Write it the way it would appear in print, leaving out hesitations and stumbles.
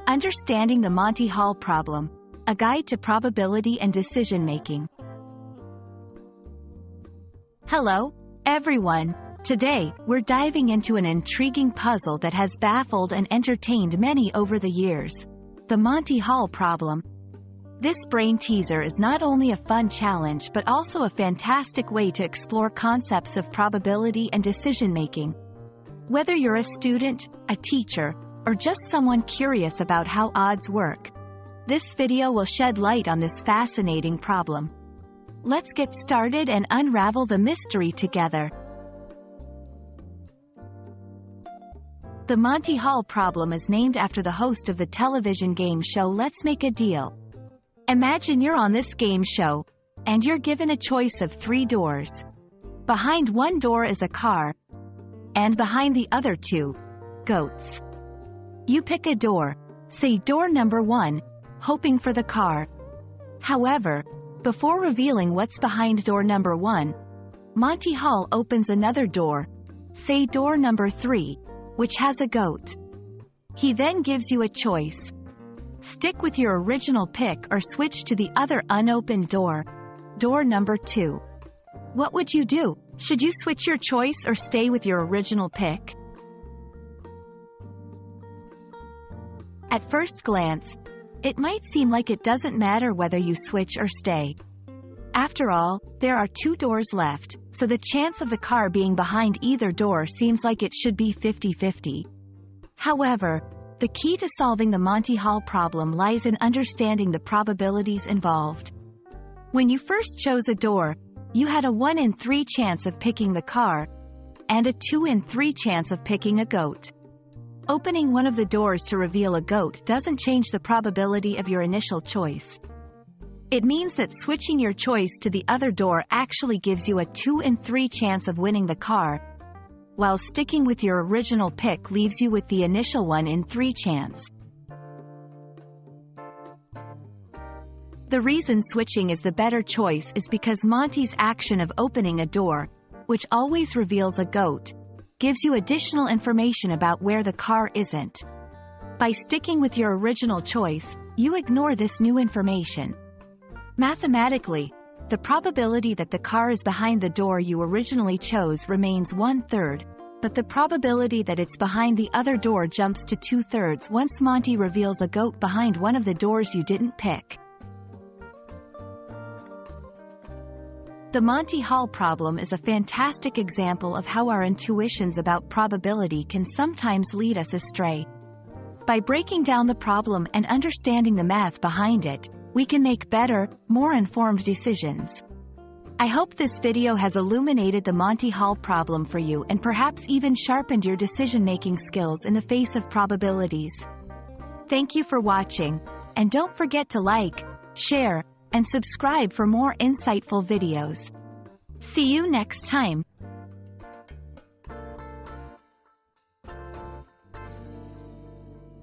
Understanding the Monty Hall Problem, a guide to probability and decision-making. Hello, everyone. Today, we're diving into an intriguing puzzle that has baffled and entertained many over the years. The Monty Hall Problem. This brain teaser is not only a fun challenge but also a fantastic way to explore concepts of probability and decision-making. Whether you're a student, a teacher, or just someone curious about how odds work, this video will shed light on this fascinating problem. Let's get started and unravel the mystery together. The Monty Hall Problem is named after the host of the television game show Let's Make a Deal. Imagine you're on this game show, and you're given a choice of 3 doors. Behind one door is a car, and behind the other 2, goats. You pick a door, say door number 1, hoping for the car. However, before revealing what's behind door number 1, Monty Hall opens another door, say door number 3, which has a goat. He then gives you a choice. Stick with your original pick or switch to the other unopened door, door number 2. What would you do? Should you switch your choice or stay with your original pick? At first glance, it might seem like it doesn't matter whether you switch or stay. After all, there are 2 doors left, so the chance of the car being behind either door seems like it should be 50-50. However, the key to solving the Monty Hall problem lies in understanding the probabilities involved. When you first chose a door, you had a 1 in 3 chance of picking the car, and a 2 in 3 chance of picking a goat. Opening one of the doors to reveal a goat doesn't change the probability of your initial choice. It means that switching your choice to the other door actually gives you a 2 in 3 chance of winning the car, while sticking with your original pick leaves you with the initial 1 in 3 chance. The reason switching is the better choice is because Monty's action of opening a door, which always reveals a goat, gives you additional information about where the car isn't. By sticking with your original choice, you ignore this new information. Mathematically, the probability that the car is behind the door you originally chose remains 1/3, but the probability that it's behind the other door jumps to 2/3 once Monty reveals a goat behind one of the doors you didn't pick. The Monty Hall Problem is a fantastic example of how our intuitions about probability can sometimes lead us astray. By breaking down the problem and understanding the math behind it, we can make better, more informed decisions. I hope this video has illuminated the Monty Hall Problem for you and perhaps even sharpened your decision-making skills in the face of probabilities. Thank you for watching, and don't forget to like, share, and subscribe for more insightful videos. See you next time.